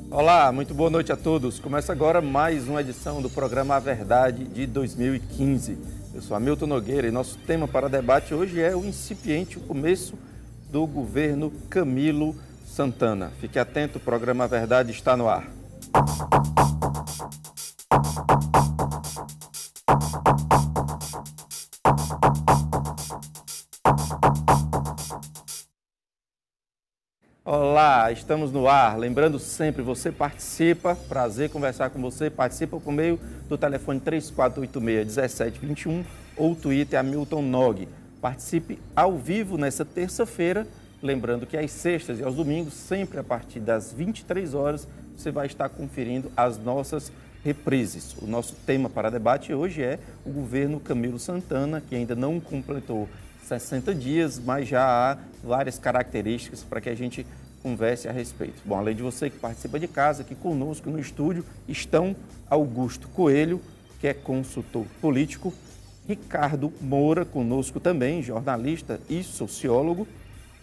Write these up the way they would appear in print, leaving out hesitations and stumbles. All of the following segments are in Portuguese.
Olá, muito boa noite a todos. Começa agora mais uma edição do programa A Verdade de 2015. Eu sou Hamilton Nogueira e nosso tema para debate hoje é o incipiente começo do governo Camilo Santana. Fique atento, o programa A Verdade está no ar. Olá, estamos no ar. Lembrando sempre, você participa, prazer conversar com você, participa por meio do telefone 3486-1721 ou Twitter Hamilton Nog. Participe ao vivo nessa terça-feira, lembrando que às sextas e aos domingos, sempre a partir das 23 horas, você vai estar conferindo as nossas reprises. O nosso tema para debate hoje é o governo Camilo Santana, que ainda não completou 60 dias, mas já há várias características para que a gente converse a respeito. Bom, além de você que participa de casa, aqui conosco no estúdio estão Augusto Coelho, que é consultor político, Ricardo Moura, conosco também, jornalista e sociólogo,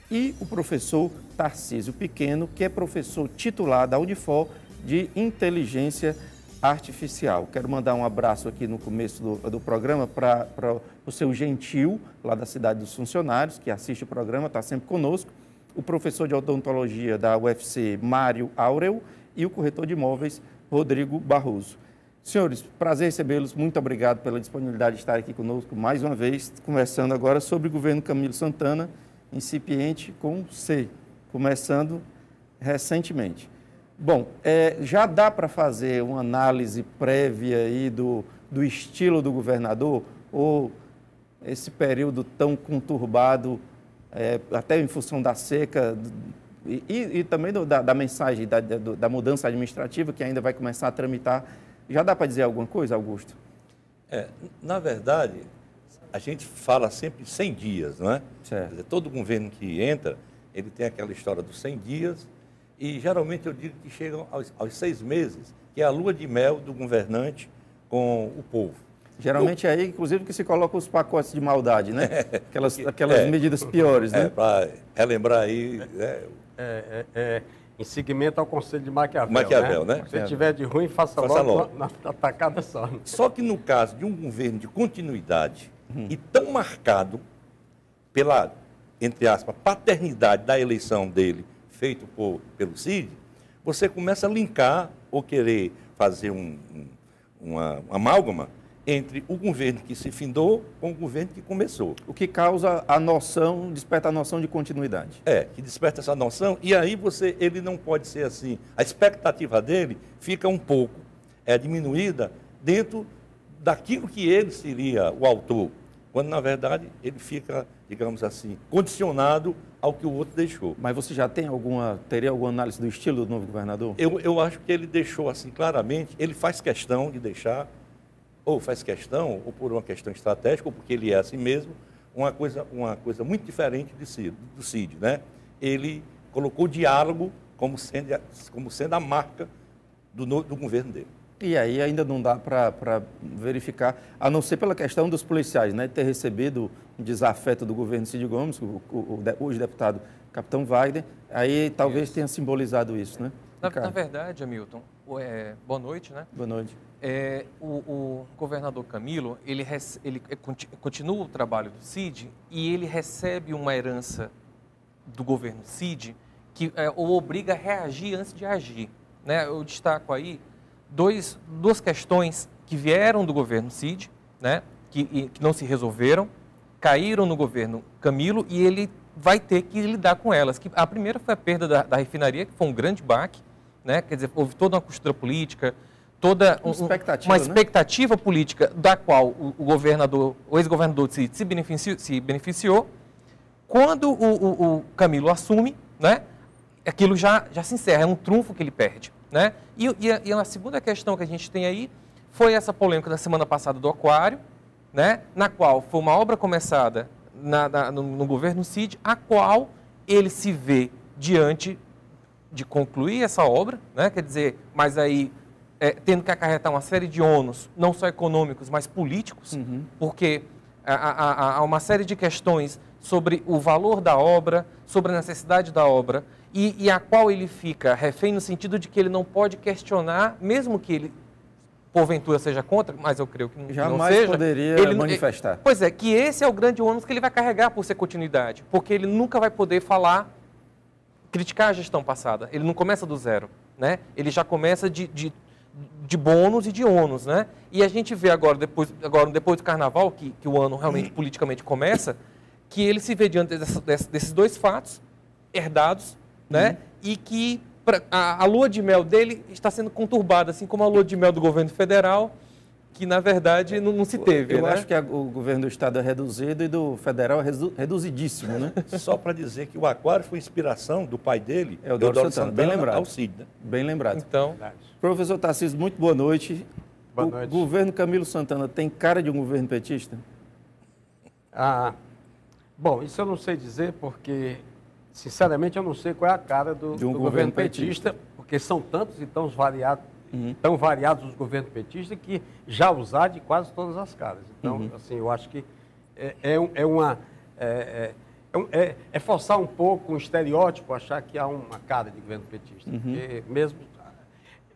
e o professor Tarcísio Pequeno, que é professor titular da Unifor de Inteligência Artificial. Quero mandar um abraço aqui no começo do programa para o seu Gentil, lá da Cidade dos Funcionários, que assiste o programa, está sempre conosco, o professor de odontologia da UFC, Mário Aurel, e o corretor de imóveis, Rodrigo Barroso. Senhores, prazer recebê-los, muito obrigado pela disponibilidade de estar aqui conosco mais uma vez, conversando agora sobre o governo Camilo Santana, incipiente com C, começando recentemente. Bom, já dá para fazer uma análise prévia aí do estilo do governador, ou esse período tão conturbado, até em função da seca e também da mensagem da mudança administrativa que ainda vai começar a tramitar, já dá para dizer alguma coisa, Augusto? Na verdade, a gente fala sempre 100 dias, não é? Certo. Quer dizer, todo governo que entra, ele tem aquela história dos 100 dias, e geralmente eu digo que chegam aos 6 meses, que é a lua de mel do governante com o povo. Geralmente é aí, inclusive, que se colocam os pacotes de maldade, né? Aquelas medidas piores, né? Para relembrar aí... Em seguimento ao conselho de Maquiavel, né? Se tiver de ruim, faça logo na tacada só. Só que no caso de um governo de continuidade e tão marcado pela, entre aspas, paternidade da eleição dele, feito pelo Cid, você começa a linkar ou querer fazer uma amálgama entre o governo que se findou com o governo que começou. O que causa desperta a noção de continuidade. Que desperta essa noção, e aí ele não pode ser assim. A expectativa dele fica um pouco diminuída dentro daquilo que ele seria o autor, quando, na verdade, ele fica, digamos assim, condicionado ao que o outro deixou. Mas você já teria alguma análise do estilo do novo governador? Eu acho que ele deixou assim claramente, ele faz questão de deixar, ou por uma questão estratégica, ou porque ele é assim mesmo, uma coisa muito diferente do Cid, né? Ele colocou o diálogo como sendo a marca do governo dele. E aí ainda não dá para verificar, a não ser pela questão dos policiais, né? Ter recebido um desafeto do governo Cid Gomes, hoje deputado Capitão Wagner, aí talvez tenha simbolizado isso, né? Na verdade, Hamilton, boa noite, né? Boa noite. O governador Camilo, ele continua o trabalho do Cid e ele recebe uma herança do governo Cid que o obriga a reagir antes de agir, né? Eu destaco aí duas questões que vieram do governo Cid, né? Que não se resolveram, caíram no governo Camilo e ele vai ter que lidar com elas. A primeira foi a perda da refinaria, que foi um grande baque, né? Quer dizer, houve toda uma costura política, toda uma expectativa política da qual o ex-governador Cid se beneficiou. Quando o Camilo assume, né? Aquilo já se encerra, é um trunfo que ele perde, né? E a segunda questão que a gente tem aí foi essa polêmica da semana passada do Aquário, né? Na qual foi uma obra começada no governo Cid, a qual ele se vê diante de concluir essa obra, né? Quer dizer, mas aí tendo que acarretar uma série de ônus, não só econômicos, mas políticos, porque há uma série de questões sobre o valor da obra, sobre a necessidade da obra, e a qual ele fica refém no sentido de que ele não pode questionar, mesmo que ele, porventura, seja contra, mas eu creio que não jamais seja. Poderia ele manifestar. Pois é, que esse é o grande ônus que ele vai carregar por ser continuidade, porque ele nunca vai poder falar, criticar a gestão passada. Ele não começa do zero, né? Ele já começa de bônus e de ônus, né? E a gente vê agora depois do Carnaval, que o ano realmente politicamente começa, que ele se vê diante desses dois fatos herdados, né? E que a lua de mel dele está sendo conturbada, assim como a lua de mel do governo federal, que na verdade não se teve. Eu né? acho que o governo do estado é reduzido e do federal é reduzidíssimo, né? Só para dizer que o aquário foi inspiração do pai dele, Eudoro Santana, bem lembrado. ao Cid, né? Bem lembrado. Então, Professor Tarcísio, muito boa noite. Boa noite. O governo Camilo Santana tem cara de um governo petista? Bom, isso eu não sei dizer porque, sinceramente, eu não sei qual é a cara do governo petista, porque são tantos e tão variados os governos petistas que já usar de quase todas as caras. Então, assim, eu acho que é forçar um pouco um estereótipo achar que há uma cara de governo petista. Porque mesmo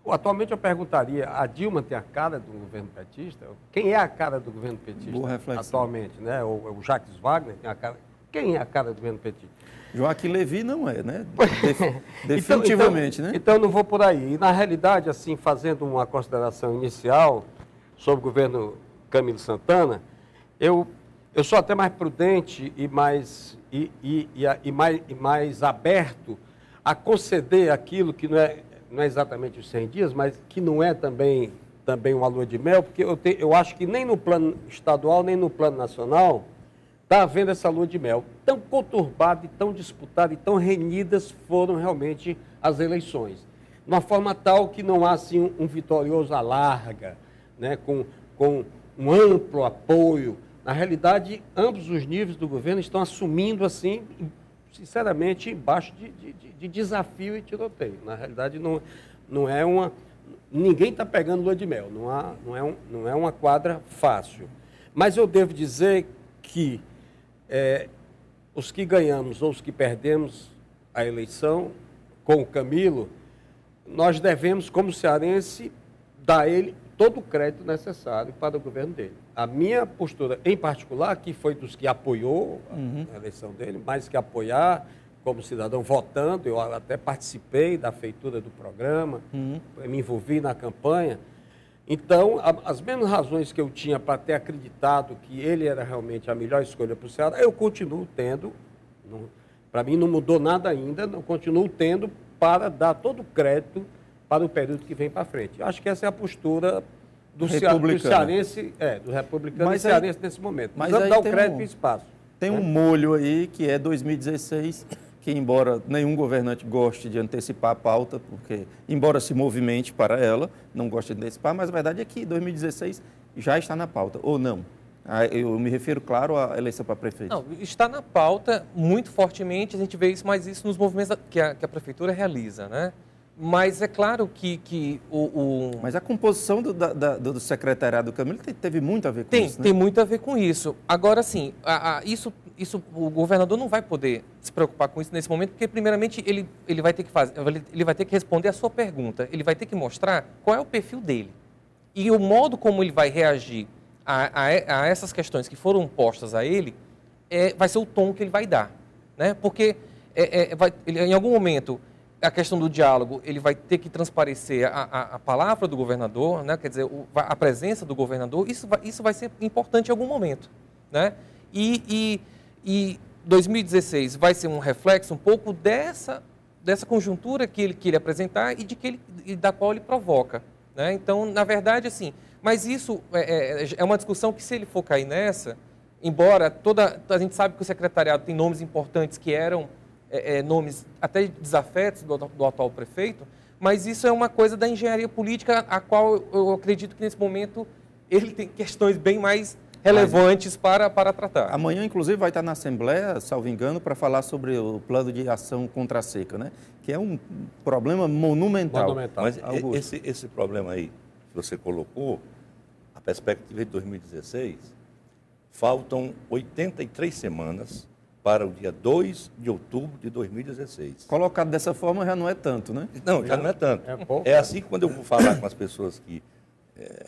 atualmente eu perguntaria, a Dilma tem a cara do governo petista? Quem é a cara do governo petista? Boa reflexão. Atualmente, né? O Jacques Wagner tem a cara. Quem é a cara do governo petista? Joaquim Levy não é, né? Definitivamente, né? Então não vou por aí. E na realidade, assim, fazendo uma consideração inicial sobre o governo Camilo Santana, eu sou até mais prudente e mais aberto a conceder aquilo que não é exatamente os 100 dias, mas que não é também uma lua de mel, porque eu acho que nem no plano estadual, nem no plano nacional está havendo essa lua de mel. Tão conturbada, e tão disputada, e tão renhidas foram realmente as eleições. De uma forma tal que não há assim, um vitorioso à larga, né, com um amplo apoio. Na realidade, ambos os níveis do governo estão assumindo, assim, sinceramente, embaixo de desafio e tiroteio. Na realidade, não é uma... Ninguém está pegando lua de mel, não é uma quadra fácil. Mas eu devo dizer que os que ganhamos ou os que perdemos a eleição com o Camilo, nós devemos, como cearense, dar a ele todo o crédito necessário para o governo dele. A minha postura, em particular, que foi dos que apoiou a eleição dele, mais que apoiar, como cidadão votando, eu até participei da feitura do programa, me envolvi na campanha. Então, as mesmas razões que eu tinha para ter acreditado que ele era realmente a melhor escolha para o Ceará, eu continuo tendo, para mim não mudou nada ainda, eu continuo tendo para dar todo o crédito para o período que vem para frente. Acho que essa é a postura do cearense, do republicano e cearense nesse momento. Mas dar o crédito e espaço. Tem um molho aí que é 2016, que embora nenhum governante goste de antecipar a pauta, porque embora se movimente para ela, não gosta de antecipar, mas a verdade é que 2016 já está na pauta, ou não? Eu me refiro, claro, à eleição para prefeito. Não, está na pauta muito fortemente, a gente vê isso, mas isso nos movimentos que a prefeitura realiza, né? Mas é claro que Mas a composição do secretariado do Camilo teve muito a ver com isso, né? Tem muito a ver com isso. Agora, sim, isso o governador não vai poder se preocupar com isso nesse momento, porque, primeiramente, ele vai ter que responder a sua pergunta. Ele vai ter que mostrar qual é o perfil dele. E o modo como ele vai reagir a essas questões que foram postas a ele vai ser o tom que ele vai dar, né? Porque em algum momento a questão do diálogo, ele vai ter que transparecer a palavra do governador, né? Quer dizer, a presença do governador, isso vai ser importante em algum momento, né? E 2016 vai ser um reflexo um pouco dessa conjuntura que ele apresentar e da qual ele provoca, né? Então, na verdade, assim, mas isso é uma discussão que, se ele for cair nessa, embora a gente sabe que o secretariado tem nomes importantes que eram nomes até desafetos do atual prefeito, mas isso é uma coisa da engenharia política, a qual eu acredito que, nesse momento, ele tem questões bem mais relevantes para tratar. Amanhã, inclusive, vai estar na Assembleia, salvo engano, para falar sobre o plano de ação contra a seca, né? Que é um problema monumental. Mas esse problema aí que você colocou, a perspectiva de 2016, faltam 83 semanas para o dia 2 de outubro de 2016. Colocado dessa forma já não é tanto, né? Não, já não é tanto. É pouco. É assim que quando eu vou falar com as pessoas que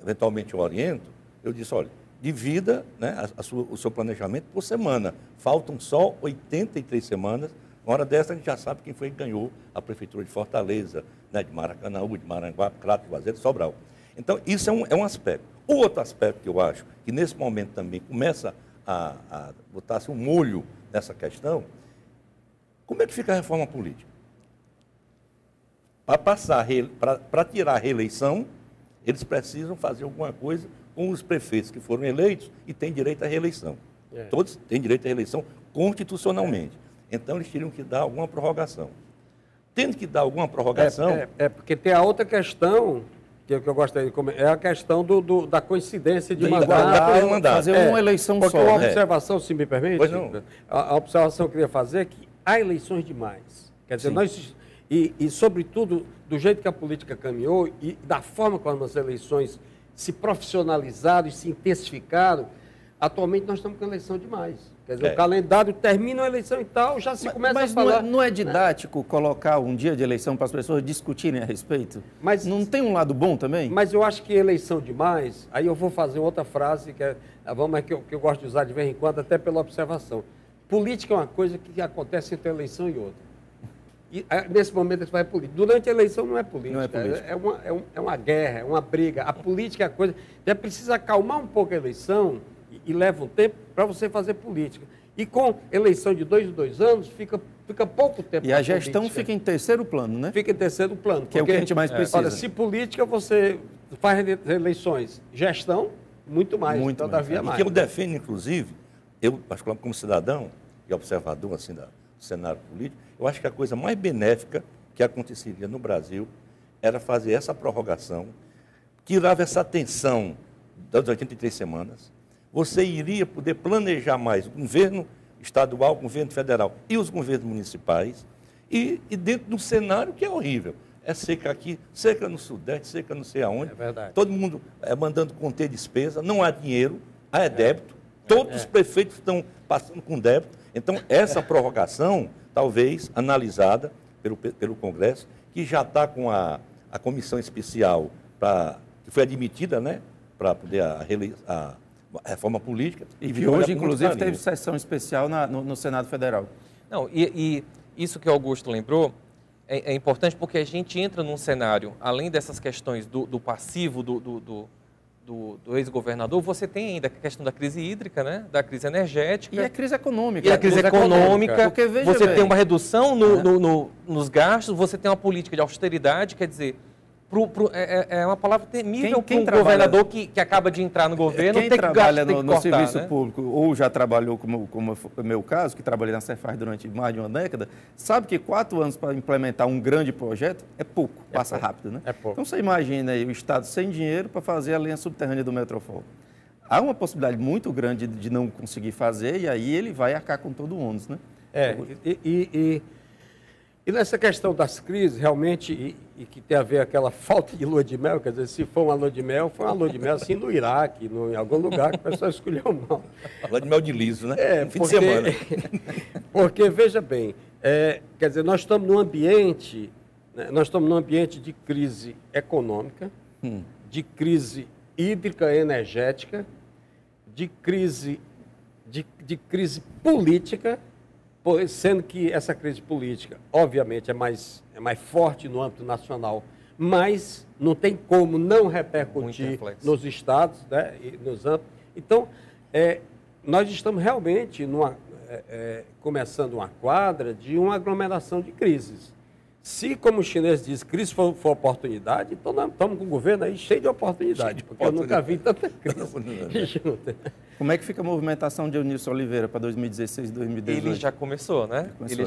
eventualmente eu oriento, eu disse, olha, divida, né, o seu planejamento por semana. Faltam só 83 semanas. Uma hora dessa a gente já sabe quem foi que ganhou a Prefeitura de Fortaleza, né, de Maracanaú, de Maranguape, Crato, Juazeiro e Sobral. Então, isso é um aspecto. O outro aspecto que eu acho, que nesse momento também começa a botar-se um molho nessa questão, como é que fica a reforma política? Para tirar a reeleição, eles precisam fazer alguma coisa com os prefeitos que foram eleitos e têm direito à reeleição. Todos têm direito à reeleição constitucionalmente. Então, eles teriam que dar alguma prorrogação. Tendo que dar alguma prorrogação... Porque tem a outra questão, que eu gostaria de comentar, é a questão da coincidência de mandato. Fazer uma eleição porque só. Uma né? observação, se me permite, Pois não. a observação que eu queria fazer é que há eleições demais. Quer dizer, sobretudo, do jeito que a política caminhou e da forma como as eleições se profissionalizaram e se intensificaram, atualmente nós estamos com eleição demais. Quer dizer, o calendário termina a eleição e tal, já se começa a falar... Mas não é didático colocar um dia de eleição para as pessoas discutirem a respeito? Mas não tem um lado bom também? Mas eu acho que eleição demais, aí eu vou fazer outra frase que eu gosto de usar de vez em quando, até pela observação. Política é uma coisa que acontece entre eleição e outra. E nesse momento você vai política. Durante a eleição não é política. Não é política. É uma guerra, é uma briga. A política é a coisa... Já precisa acalmar um pouco a eleição e leva um tempo para você fazer política. E com eleição de 2 em 2 anos, fica pouco tempo. E a gestão fica em terceiro plano, né? Fica em terceiro plano. Que é o que a gente mais precisa. Olha, se política você faz eleições, gestão, muito mais. Muito todavia mais. E que eu defendo, inclusive, eu, particularmente como cidadão e observador assim, do cenário político, eu acho que a coisa mais benéfica que aconteceria no Brasil era fazer essa prorrogação, tirava essa tensão das 83 semanas, você iria poder planejar mais o governo estadual, o governo federal e os governos municipais, e dentro de um cenário que é horrível. É seca aqui, seca no Sudeste, seca não sei aonde. É verdade. Todo mundo mandando conter despesa, não há dinheiro, há débito. Todos os prefeitos estão passando com débito. Então, essa prorrogação, talvez analisada pelo Congresso, que já está com a comissão especial que foi admitida, né, para poder a reforma política. E que hoje, inclusive, teve sessão especial no Senado Federal. Não, e isso que o Augusto lembrou é importante porque a gente entra num cenário, além dessas questões do passivo do ex-governador, você tem ainda a questão da crise hídrica, né? Da crise energética. E a crise econômica. E a crise econômica. Porque, veja você bem, tem uma redução nos gastos, você tem uma política de austeridade, quer dizer... é uma palavra temível para um governador que acaba de entrar no governo. Quem trabalha no cortar, serviço né? público ou já trabalhou, como é o meu caso, que trabalhei na Cefaz durante mais de uma década, sabe que 4 anos para implementar um grande projeto é pouco, passa rápido, né? É pouco. Então você imagina aí o Estado sem dinheiro para fazer a linha subterrânea do Metrofol. Há uma possibilidade muito grande de não conseguir fazer e aí ele vai arcar com todo o ônus, né? E nessa questão das crises, realmente, e que tem a ver com aquela falta de lua de mel, quer dizer, se for uma lua de mel, foi uma lua de mel assim no Iraque, em algum lugar que o pessoal escolheu mal. Lua de mel de liso, né? Fim de semana. Porque, veja bem, quer dizer, nós estamos num ambiente, de crise econômica, de crise hídrica e energética, de crise política, sendo que essa crise política, obviamente, é mais forte no âmbito nacional, mas não tem como não repercutir nos estados, né, e nos âmbitos. Então, nós estamos realmente começando uma quadra de uma aglomeração de crises. Se, como os chineses dizem, crise for oportunidade, então nós estamos com o governo aí cheio de oportunidade, porque eu nunca vi tanta crise. Como é que fica a movimentação de Eunício Oliveira para 2016 e 2018? Ele já começou, né? Ele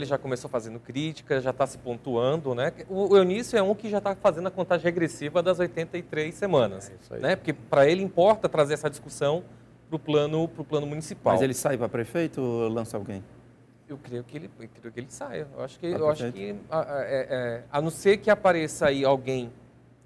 já começou fazendo críticas, já está se pontuando, né? O Eunício é um que já está fazendo a contagem regressiva das 83 semanas, né? Porque para ele importa trazer essa discussão para o plano municipal. Mas ele sai para prefeito ou lança alguém? Eu creio que ele saia. Eu acho que a não ser que apareça aí alguém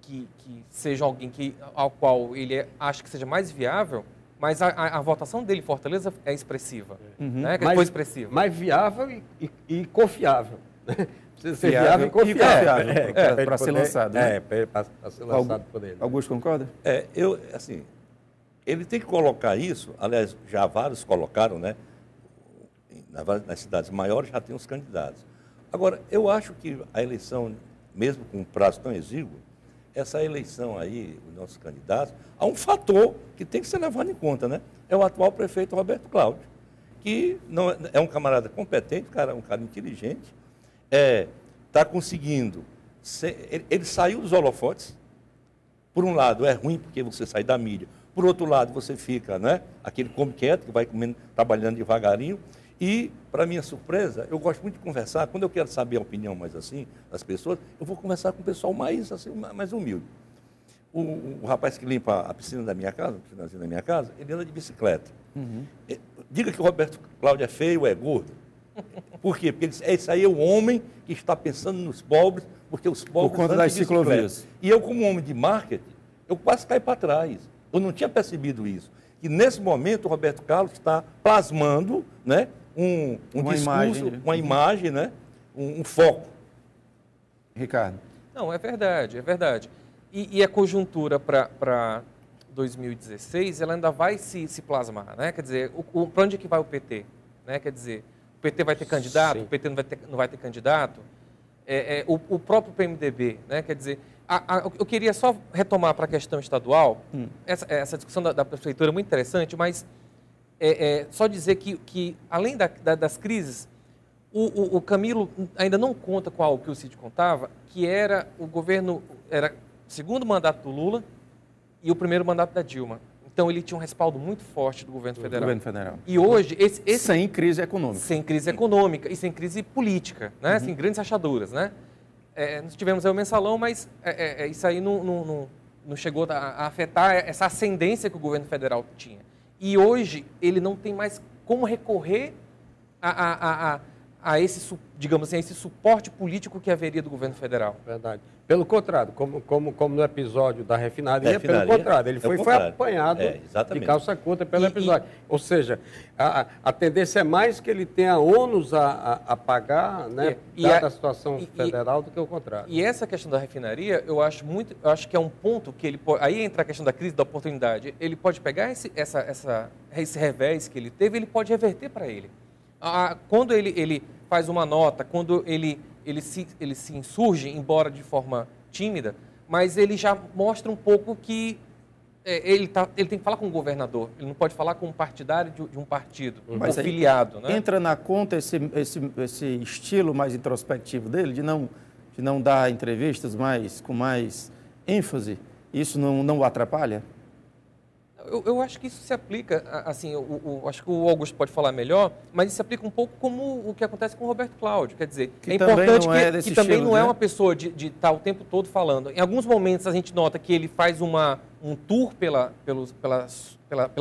que seja alguém ao qual ele acha que seja mais viável, mas a votação dele em Fortaleza é expressiva, né? Que foi expressiva. Mais viável e confiável. Precisa ser Viável viável e confiável. para ser lançado. Né? Para ser lançado por ele. Augusto, concorda? Assim, ele tem que colocar isso, aliás, já vários colocaram, né? Nas cidades maiores já tem os candidatos. Agora, eu acho que a eleição, mesmo com um prazo tão exíguo, essa eleição aí, os nossos candidatos, há um fator que tem que ser levado em conta, né? É o atual prefeito Roberto Cláudio, que não, é um camarada competente, um cara inteligente, está conseguindo, ele saiu dos holofotes. Por um lado é ruim porque você sai da mídia, por outro lado você fica, né? Aquele come quieto, que vai comendo, trabalhando devagarinho. E, para minha surpresa, eu gosto muito de conversar, quando eu quero saber a opinião mais assim das pessoas, eu vou conversar com o pessoal mais, assim, mais humilde. O rapaz que limpa a piscina da minha casa, ele anda de bicicleta. Diga que o Roberto Cláudio é feio, é gordo. Por quê? Porque esse aí é o homem que está pensando nos pobres, porque os pobres por conta das ciclovias. E eu, como homem de marketing, eu quase caí para trás. Eu não tinha percebido isso. E nesse momento o Roberto Carlos está plasmando, né, um discurso, uma imagem, né, um foco. Ricardo. Não, é verdade, é verdade. E a conjuntura para 2016, ela ainda vai se plasmar, né? Quer dizer, para onde é que vai o PT? Né? Quer dizer, o PT vai ter candidato, o PT não vai ter candidato. O próprio PMDB, né? Quer dizer, eu queria só retomar para a questão estadual, essa discussão da prefeitura é muito interessante, mas só dizer que além das crises, o Camilo ainda não conta com algo que o Cid contava, que era o governo, era o segundo mandato do Lula e o primeiro mandato da Dilma. Então ele tinha um respaldo muito forte do governo federal. E hoje sem crise econômica. Sem crise econômica e sem crise política, né? Sem grandes rachaduras, né? Nós tivemos aí o mensalão, mas isso aí não chegou a afetar essa ascendência que o governo federal tinha. E hoje ele não tem mais como recorrer a esse, digamos assim, a esse suporte político que haveria do governo federal. Verdade. Pelo contrário, como no episódio da refinaria, pelo contrário, ele foi apanhado de calça curta pelo episódio. Ou seja, a tendência é mais que ele tenha ônus a pagar, né, dada a situação federal, do que o contrário. E essa questão da refinaria, eu acho que é um ponto que ele pode, aí entra a questão da crise da oportunidade, ele pode pegar esse revés que ele teve, ele pode reverter para ele. Quando ele faz uma nota, quando ele se insurge, embora de forma tímida, mas ele já mostra um pouco que ele tem que falar com o governador, ele não pode falar com um partidário de um partido, um filiado. Né? Entra na conta esse estilo mais introspectivo dele, de não dar entrevistas com mais ênfase, isso não o atrapalha? Eu acho que isso se aplica, assim, acho que o Augusto pode falar melhor, mas isso se aplica um pouco como o que acontece com o Roberto Cláudio. Quer dizer, é importante que também não é uma pessoa de estar o tempo todo falando. Em alguns momentos a gente nota que ele faz um tour pela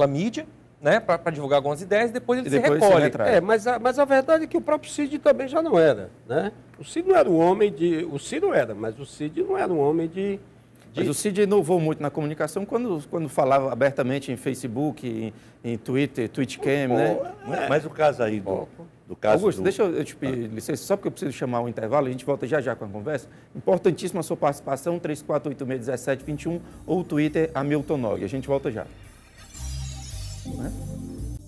mídia, né, para divulgar algumas ideias, e depois ele se recolhe. Mas a verdade é que o próprio Cid também já não era. Né? O Cid não era um homem de... O Cid não era, mas o Cid não era um homem de... Mas o Cid inovou muito na comunicação quando falava abertamente em Facebook, em Twitter, Twitchcam, né? Mas o caso aí do caso Augusto, deixa eu te pedir licença, só porque eu preciso chamar um intervalo, a gente volta já com a conversa. Importantíssima a sua participação, 3486-1721 ou Twitter, Hamilton Nog. A gente volta já.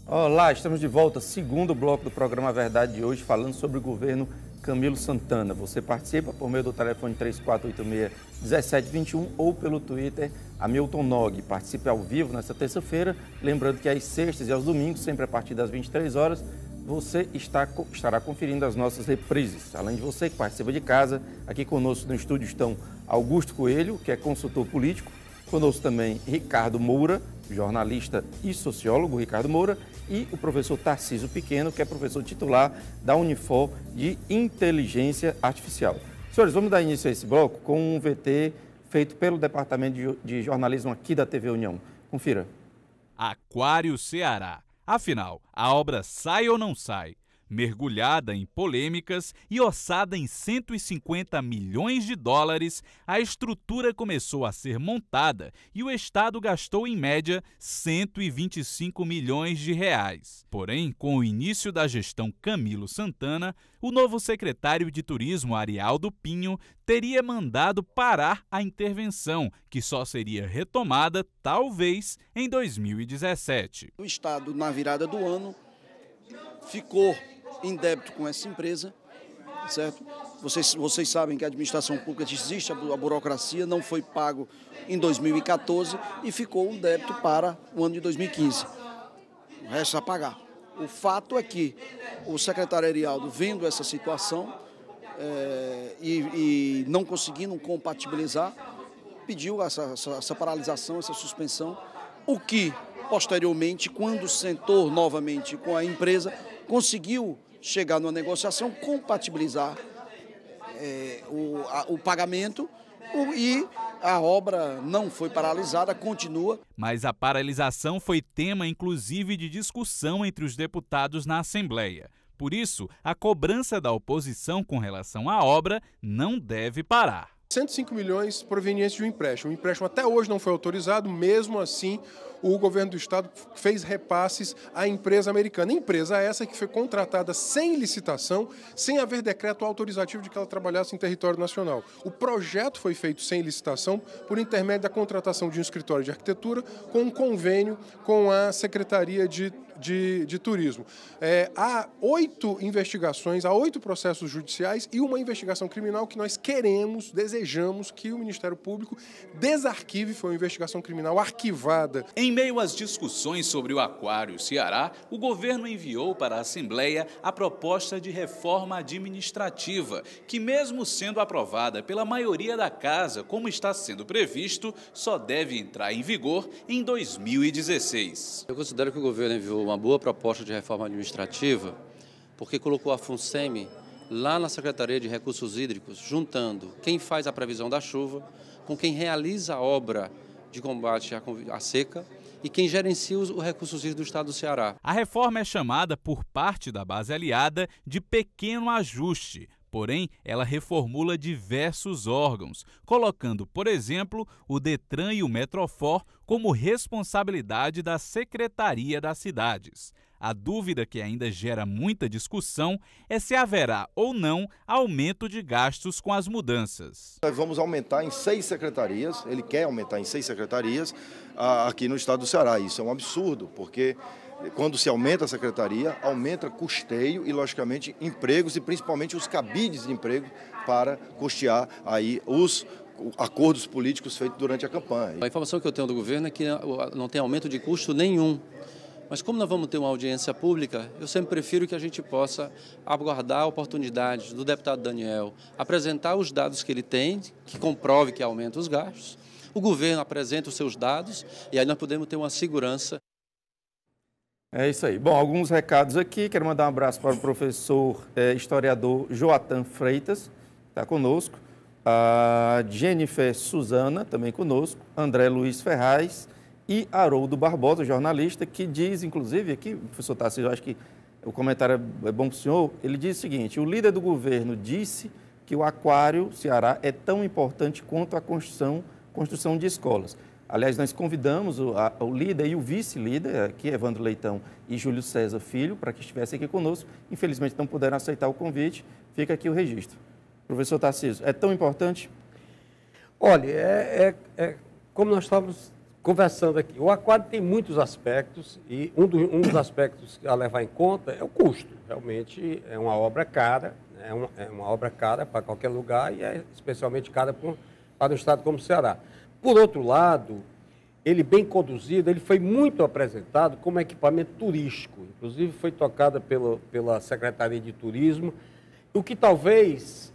Olá, estamos de volta, segundo bloco do programa Verdade de hoje, falando sobre o governo Camilo Santana. Você participa por meio do telefone 3486-1721 ou pelo Twitter Hamilton Nog. Participe ao vivo nesta terça-feira. Lembrando que às sextas e aos domingos, sempre a partir das 23 horas, você estará conferindo as nossas reprises. Além de você que participa de casa, aqui conosco no estúdio estão Augusto Coelho, que é consultor político, conosco também Ricardo Moura, jornalista e sociólogo Ricardo Moura, e o professor Tarcísio Pequeno, que é professor titular da Unifor de Inteligência Artificial. Senhores, vamos dar início a esse bloco com um VT feito pelo Departamento de Jornalismo aqui da TV União. Confira. Aquário Ceará. Afinal, a obra sai ou não sai? Mergulhada em polêmicas e orçada em 150 milhões de dólares, a estrutura começou a ser montada e o Estado gastou em média 125 milhões de reais. Porém, com o início da gestão Camilo Santana, o novo secretário de Turismo, Arialdo Pinho, teria mandado parar a intervenção, que só seria retomada, talvez, em 2017. O Estado, na virada do ano, ficou em débito com essa empresa, certo? Vocês sabem que a administração pública existe, a burocracia não foi pago em 2014 e ficou um débito para o ano de 2015. O resto a pagar. O fato é que o secretário Arialdo, vendo essa situação e não conseguindo compatibilizar, pediu essa paralisação, essa suspensão, o que, posteriormente, quando sentou novamente com a empresa, conseguiu chegar numa negociação, compatibilizar o pagamento e a obra não foi paralisada, continua. Mas a paralisação foi tema, inclusive, de discussão entre os deputados na Assembleia. Por isso, a cobrança da oposição com relação à obra não deve parar. 105 milhões provenientes de um empréstimo. O empréstimo até hoje não foi autorizado, mesmo assim o governo do estado fez repasses à empresa americana. Empresa essa que foi contratada sem licitação, sem haver decreto autorizativo de que ela trabalhasse em território nacional. O projeto foi feito sem licitação por intermédio da contratação de um escritório de arquitetura com um convênio com a Secretaria de Turismo. Há 8 investigações, há 8 processos judiciais e uma investigação criminal que nós desejamos que o Ministério Público desarquive. Foi uma investigação criminal arquivada. Em meio às discussões sobre o Aquário Ceará, o governo enviou para a Assembleia a proposta de reforma administrativa, que, mesmo sendo aprovada pela maioria da Casa, como está sendo previsto, só deve entrar em vigor em 2016. Eu considero que o governo enviou uma boa proposta de reforma administrativa, porque colocou a FUNSEMI lá na Secretaria de Recursos Hídricos, juntando quem faz a previsão da chuva com quem realiza a obra de combate à seca e quem gerencia os recursos hídricos do estado do Ceará. A reforma é chamada por parte da base aliada de pequeno ajuste. Porém, ela reformula diversos órgãos, colocando, por exemplo, o Detran e o Metrofor como responsabilidade da Secretaria das Cidades. A dúvida que ainda gera muita discussão é se haverá ou não aumento de gastos com as mudanças. Nós vamos aumentar em 6 secretarias, ele quer aumentar em 6 secretarias aqui no estado do Ceará. Isso é um absurdo, porque quando se aumenta a secretaria, aumenta custeio e, logicamente, empregos e principalmente os cabides de emprego para custear aí os acordos políticos feitos durante a campanha. A informação que eu tenho do governo é que não tem aumento de custo nenhum. Mas como nós vamos ter uma audiência pública, eu sempre prefiro que a gente possa aguardar a oportunidade do deputado Daniel apresentar os dados que ele tem, que comprove que aumenta os gastos. O governo apresenta os seus dados e aí nós podemos ter uma segurança. É isso aí. Bom, alguns recados aqui. Quero mandar um abraço para o professor historiador Joatan Freitas, que está conosco. A Jennifer Suzana, também conosco. André Luiz Ferraz e Haroldo Barbosa, jornalista, que diz, inclusive, aqui, professor Tarcísio, eu acho que o comentário é bom para o senhor, ele diz o seguinte: o líder do governo disse que o Aquário Ceará é tão importante quanto a construção de escolas. Aliás, nós convidamos o líder e o vice-líder, aqui, Evandro Leitão e Júlio César Filho, para que estivessem aqui conosco. Infelizmente, não puderam aceitar o convite. Fica aqui o registro. Professor Tarcísio, é tão importante? Olha, como nós estávamos conversando aqui, o aquário tem muitos aspectos e um dos aspectos a levar em conta é o custo. Realmente é uma obra cara, é uma obra cara para qualquer lugar e é especialmente cara para um estado como o Ceará. Por outro lado, ele bem conduzido, ele foi muito apresentado como equipamento turístico, inclusive foi tocada pela Secretaria de Turismo, o que talvez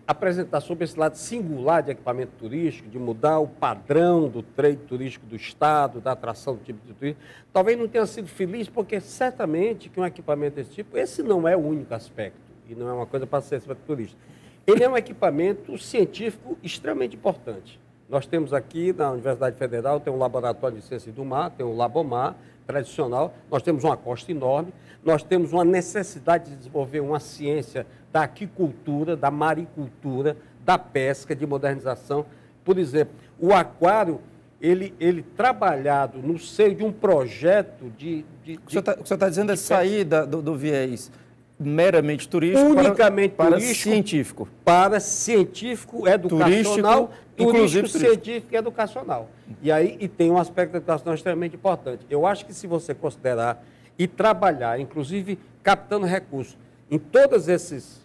apresentar sobre esse lado singular de equipamento turístico, de mudar o padrão do trade turístico do estado, da atração do tipo de turismo, talvez não tenha sido feliz, porque certamente que um equipamento desse tipo, esse não é o único aspecto, e não é uma coisa para ser turista. Ele é um equipamento científico extremamente importante. Nós temos aqui na Universidade Federal, tem um laboratório de ciência do mar, tem o Labomar, tradicional, nós temos uma costa enorme, nós temos uma necessidade de desenvolver uma ciência da aquicultura, da maricultura, da pesca, de modernização. Por exemplo, o aquário, ele trabalhado no seio de um projeto de o que o senhor está dizendo é sair do viés meramente turístico unicamente para turístico, científico. Para científico, educacional, turístico, científico e educacional. E aí tem um aspecto educacional extremamente importante. Eu acho que se você considerar e trabalhar, inclusive captando recursos, em todos esses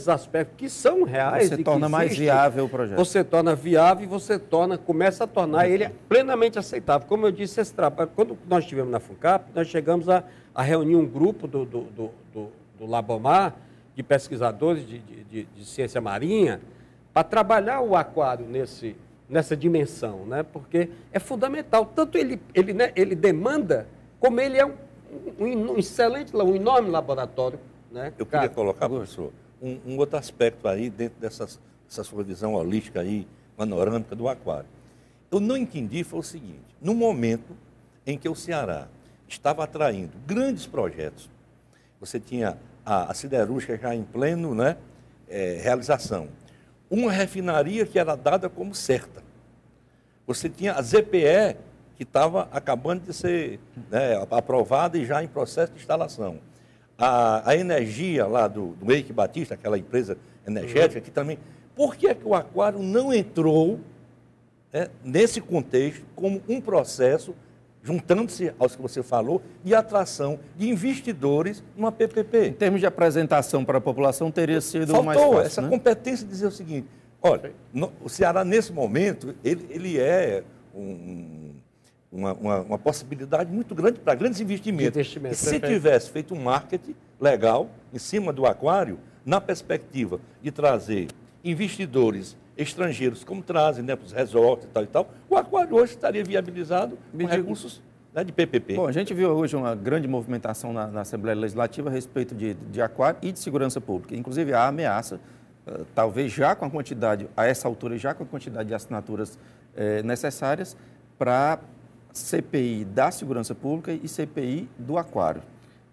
aspectos que são reais. Você torna mais viável o projeto. Você torna viável e você começa a tornar ele plenamente aceitável. Como eu disse, esse trabalho, quando nós estivemos na FUNCAP, nós chegamos a reunir um grupo do Labomar, de pesquisadores de ciência marinha, para trabalhar o aquário nessa dimensão, né? Porque é fundamental. Tanto ele demanda, como ele é um excelente, um enorme laboratório. Né? Eu queria colocar, professor, um outro aspecto aí, dentro dessa sua visão holística aí, panorâmica do aquário. Eu não entendi, foi o seguinte, no momento em que o Ceará estava atraindo grandes projetos, você tinha a siderúrgica já em pleno, né, realização, uma refinaria que era dada como certa, você tinha a ZPE, que estava acabando de ser, né, aprovada e já em processo de instalação. A energia lá do Eike Batista, aquela empresa energética, que também... Por que é que o aquário não entrou nesse contexto como um processo, juntando-se aos que você falou, de atração de investidores numa PPP? Em termos de apresentação para a população, teria sido Faltou mais fácil, essa né? competência de dizer o seguinte, olha, o Ceará, nesse momento, ele é uma possibilidade muito grande para grandes investimentos. E se tivesse feito um marketing legal em cima do aquário, na perspectiva de trazer investidores estrangeiros, como trazem, né, para os resorts e tal, o aquário hoje estaria viabilizado com recursos, né, de PPP. Bom, a gente viu hoje uma grande movimentação na Assembleia Legislativa a respeito de aquário e de segurança pública. Inclusive, há ameaça, talvez já com a quantidade, a essa altura, já com a quantidade de assinaturas necessárias para CPI da segurança pública e CPI do aquário.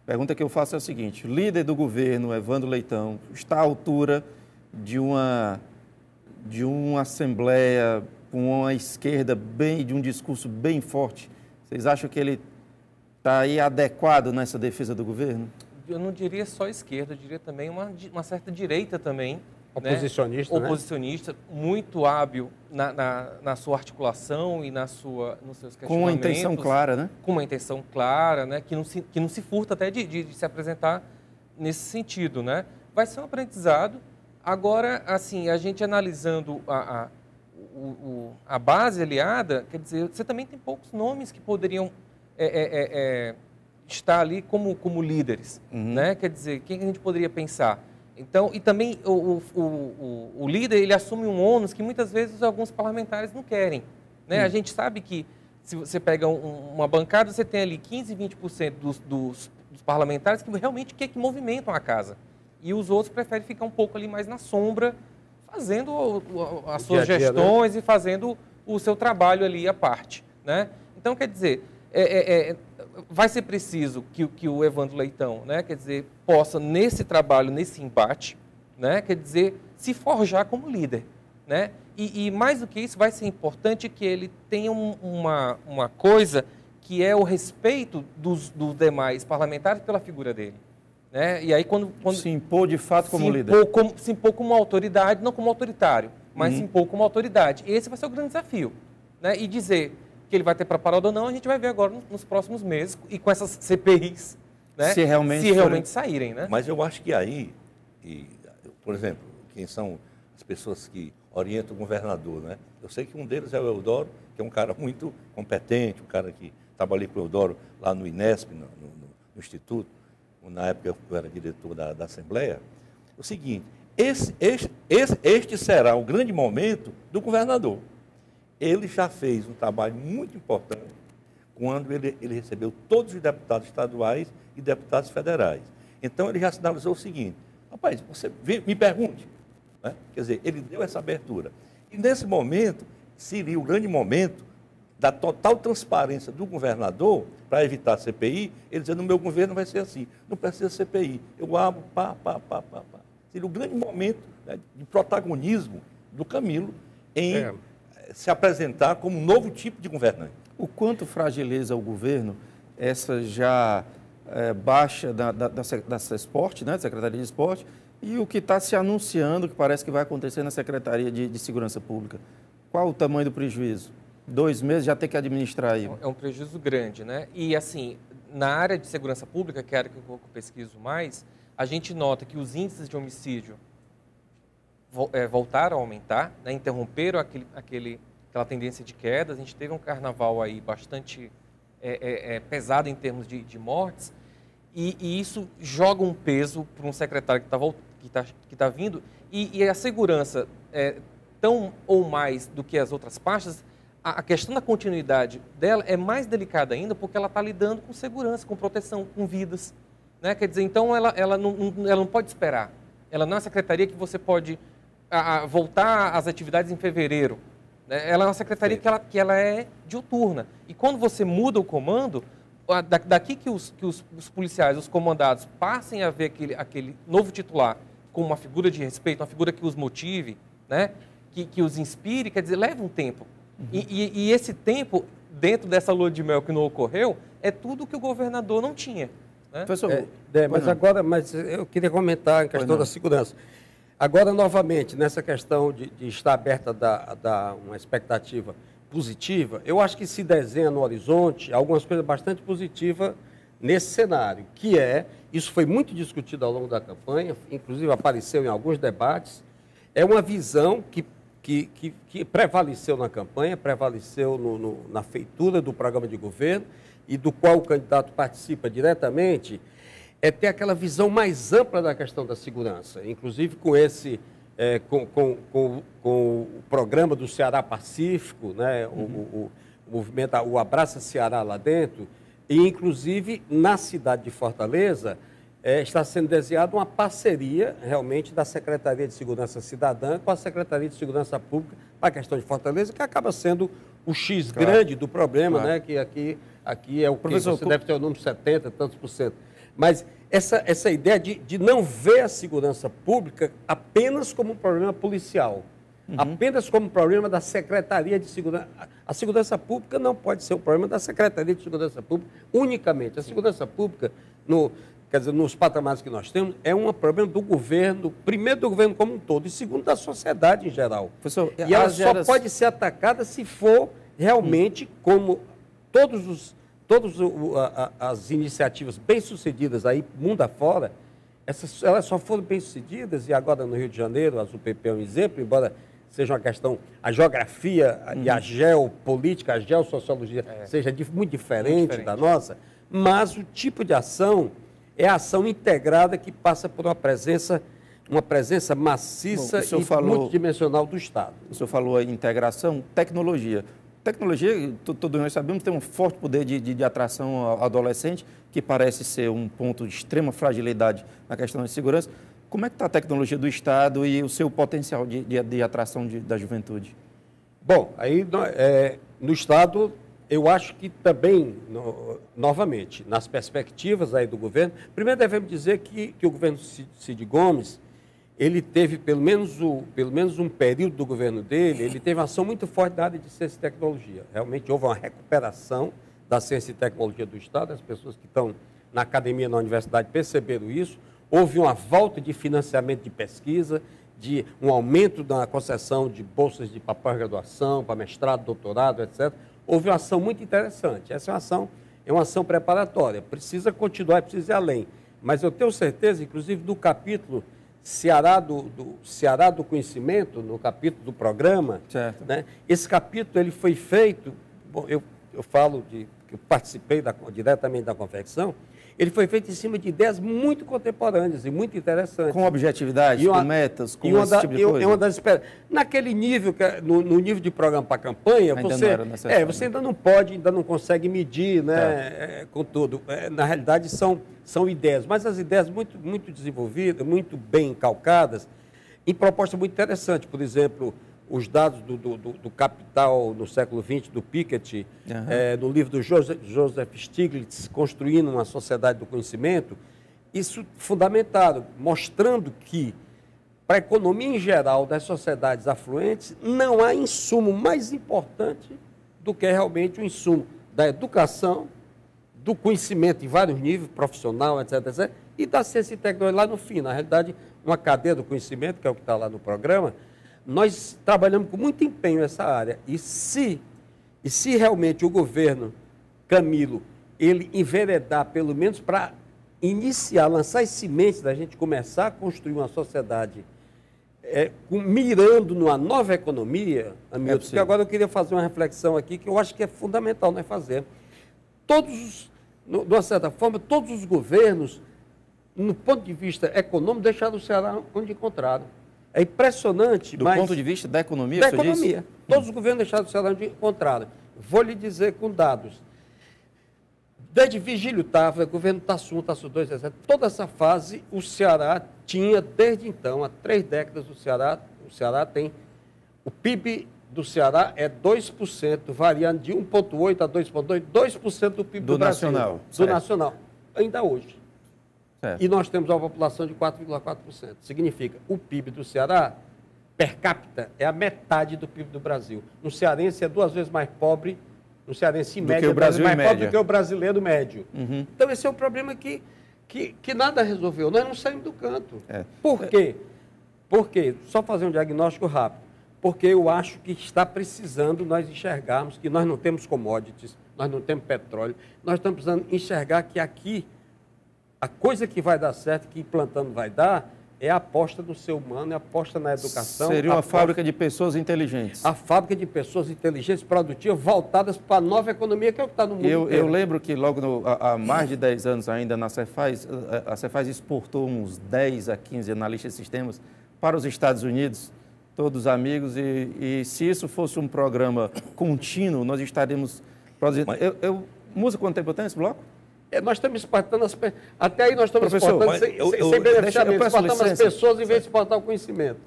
A pergunta que eu faço é a seguinte: o líder do governo, Evandro Leitão, está à altura de uma assembleia com uma esquerda de um discurso bem forte? Vocês acham que ele está aí adequado nessa defesa do governo? Eu não diria só esquerda, eu diria também uma certa direita também. Oposicionista, né? Oposicionista, muito hábil na sua articulação e nos seus questionamentos. Com uma intenção clara, né? Com uma intenção clara, né? Que não se furta até de se apresentar nesse sentido, né? Vai ser um aprendizado. Agora, assim, a gente analisando a base aliada, quer dizer, você também tem poucos nomes que poderiam estar ali como líderes, né? Quer dizer, quem a gente poderia pensar? Então, e também o líder, ele assume um ônus que muitas vezes alguns parlamentares não querem, né? A gente sabe que se você pega uma bancada, você tem ali 15, 20% dos parlamentares que realmente que movimentam a casa. E os outros preferem ficar um pouco ali mais na sombra, fazendo as suas gestões, né? E fazendo o seu trabalho ali à parte, né? Então, quer dizer, vai ser preciso que o Evandro Leitão, né, quer dizer, possa, nesse trabalho, nesse embate, né, quer dizer, se forjar como líder, né? E mais do que isso, vai ser importante que ele tenha uma coisa que é o respeito dos demais parlamentares pela figura dele. Né? E aí, quando se impor de fato como líder. Se impor como autoridade, não como autoritário, mas se impor como autoridade. Esse vai ser o grande desafio. Né? E dizer que ele vai ter preparado ou não, a gente vai ver agora nos próximos meses, e com essas CPIs, né? Se realmente saírem. Né? Mas eu acho que aí, por exemplo, quem são as pessoas que orientam o governador, né? Eu sei que um deles é o Eudoro, que é um cara muito competente, um cara que trabalhei com o Eudoro lá no INESP, no Instituto, na época eu era diretor da Assembleia. O seguinte, este será o grande momento do governador. Ele já fez um trabalho muito importante quando ele recebeu todos os deputados estaduais e deputados federais. Então, ele já sinalizou o seguinte: rapaz, você me pergunte. Né? Quer dizer, ele deu essa abertura. E, nesse momento, seria o grande momento da total transparência do governador para evitar a CPI, ele dizendo, no meu governo vai ser assim, não precisa CPI, eu abro, pá. Seria o grande momento, né, de protagonismo do Camilo em se apresentar como um novo tipo de governante. O quanto fragiliza o governo essa já baixa da Esporte, né, da Secretaria de Esporte, e o que está se anunciando, que parece que vai acontecer na Secretaria de Segurança Pública? Qual o tamanho do prejuízo? 2 meses já tem que administrar aí. É um prejuízo grande, né? E assim, na área de segurança pública, que é a área que eu pesquiso mais, a gente nota que os índices de homicídio voltaram a aumentar, né? Interromperam aquela tendência de quedas. A gente teve um carnaval aí bastante pesado em termos de mortes, e isso joga um peso para um secretário que está vindo, e a segurança, tão ou mais do que as outras pastas, a questão da continuidade dela é mais delicada ainda, porque ela está lidando com segurança, com proteção, com vidas. Né? Quer dizer, então ela não pode esperar. Ela não é uma secretaria que você pode voltar às atividades em fevereiro. Né? Ela é uma secretaria que ela é diuturna. E quando você muda o comando, daqui que os policiais, os comandados, passem a ver aquele novo titular como uma figura de respeito, uma figura que os motive, né? que os inspire, quer dizer, leva um tempo. Uhum. E esse tempo, dentro dessa lua de mel que não ocorreu, é tudo que o governador não tinha. Né? Professor, mas eu queria comentar em questão da segurança. Agora, novamente, nessa questão de estar aberta uma expectativa positiva, eu acho que se desenha no horizonte algumas coisas bastante positivas nesse cenário, que isso foi muito discutido ao longo da campanha, inclusive apareceu em alguns debates, é uma visão que prevaleceu na campanha, prevaleceu na feitura do programa de governo e do qual o candidato participa diretamente, é ter aquela visão mais ampla da questão da segurança, inclusive com o programa do Ceará Pacífico, né, o movimento, o Abraça Ceará lá dentro, e inclusive na cidade de Fortaleza, está sendo desenhada uma parceria, realmente, da Secretaria de Segurança Cidadã com a Secretaria de Segurança Pública para a questão de Fortaleza, que acaba sendo o X grande do problema, né? Que aqui é o que você deve ter o número 70%, tantos por cento. Mas essa ideia de não ver a segurança pública apenas como um problema policial, apenas como um problema da Secretaria de Segurança. A segurança pública não pode ser um problema da Secretaria de Segurança Pública unicamente. A segurança pública, nos patamares que nós temos, é um problema do governo, primeiro do governo como um todo, e segundo da sociedade em geral. Professor, e ela só pode ser atacada se for realmente como todas as iniciativas bem-sucedidas aí, mundo afora, elas só foram bem-sucedidas, e agora no Rio de Janeiro, as UPP é um exemplo, embora seja uma questão, a geografia e a geopolítica, a geossociologia seja muito diferente da nossa, mas o tipo de ação é a ação integrada que passa por uma presença maciça e multidimensional do Estado. O senhor falou em integração, tecnologia. Tecnologia, todos nós sabemos, tem um forte poder de atração ao adolescente, que parece ser um ponto de extrema fragilidade na questão de segurança. Como é que está a tecnologia do Estado e o seu potencial de atração da juventude? Bom, aí no Estado, eu acho que também, novamente, nas perspectivas aí do governo, primeiro devemos dizer que o governo Cid Gomes, ele teve, pelo menos um período do governo dele, ele teve uma ação muito forte na área de ciência e tecnologia. Realmente houve uma recuperação da ciência e tecnologia do Estado, as pessoas que estão na academia, na universidade, perceberam isso. Houve uma volta de financiamento de pesquisa, de um aumento da concessão de bolsas para pós-graduação, para mestrado, doutorado, etc. Houve uma ação muito interessante. Essa é uma ação preparatória. Precisa continuar, precisa ir além. Mas eu tenho certeza, inclusive, do capítulo Ceará do Conhecimento, no capítulo do programa, né? Esse capítulo ele foi feito, bom, eu falo que eu participei diretamente da confecção, ele foi feito em cima de ideias muito contemporâneas e muito interessantes. Com objetividade, com metas, com esse tipo de coisa? Naquele nível, no nível de programa para campanha, você ainda não pode, ainda não consegue medir, né, com tudo. Na realidade, são ideias, mas as ideias muito desenvolvidas, muito bem calcadas, em propostas muito interessantes. Por exemplo, os dados do Capital no século XX, do Piketty, no livro do Joseph Stiglitz, Construindo uma Sociedade do Conhecimento, isso fundamentado, mostrando que, para a economia em geral das sociedades afluentes, não há insumo mais importante do que realmente o insumo da educação, do conhecimento em vários níveis, profissional, etc., etc., e da ciência e tecnologia lá no fim. Na realidade, uma cadeia do conhecimento, que é o que está lá no programa, nós trabalhamos com muito empenho nessa área. E se realmente o governo Camilo, ele enveredar, pelo menos para iniciar, lançar as sementes da gente começar a construir uma sociedade mirando numa nova economia, Hamilton, porque agora eu queria fazer uma reflexão aqui que eu acho que é fundamental nós fazer. De uma certa forma, todos os governos, no ponto de vista econômico, deixaram o Ceará onde encontraram. É impressionante, Do ponto de vista da economia, da economia. Disse? Todos os governos deixaram o Ceará onde encontraram. Vou lhe dizer com dados. Desde Vigílio Távora, governo Tassum 2, etc. Toda essa fase, o Ceará tinha, desde então, há 3 décadas, o Ceará tem, o PIB do Ceará é 2%, variando de 1,8% a 2,2%, 2% do PIB do Brasil. Nacional. Do nacional, ainda hoje. Certo. E nós temos uma população de 4,4%. Significa, o PIB do Ceará, per capita, é a metade do PIB do Brasil. No cearense é 2 vezes mais pobre, no cearense em média, mais pobre do que o brasileiro médio. Uhum. Então, esse é o problema que nada resolveu. Nós não saímos do canto. Por quê? Porque, só fazer um diagnóstico rápido, porque eu acho que está precisando nós enxergarmos que nós não temos commodities, nós não temos petróleo, nós estamos precisando enxergar que aqui a coisa que vai dar certo, que implantando vai dar, é a aposta no ser humano, é a aposta na educação. Seria uma fábrica de pessoas inteligentes. A fábrica de pessoas inteligentes, produtivas, voltadas para a nova economia, que é o que está no mundo inteiro. Eu lembro que logo há mais de 10 anos ainda na Cefaz, a Cefaz exportou uns 10 a 15 analistas de sistemas para os Estados Unidos, todos amigos, e se isso fosse um programa contínuo, nós estaríamos produzindo... Música, quanto tempo tem esse bloco? Nós estamos exportando até aí nós estamos exportando sem beneficiamento, exportamos as pessoas em vez de exportar o conhecimento.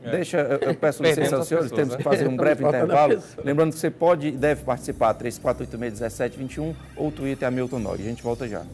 Eu peço licença aos senhores, temos que fazer um breve intervalo. Lembrando que você pode e deve participar, 3486-1721 ou Twitter Hamilton Nog. A gente volta já.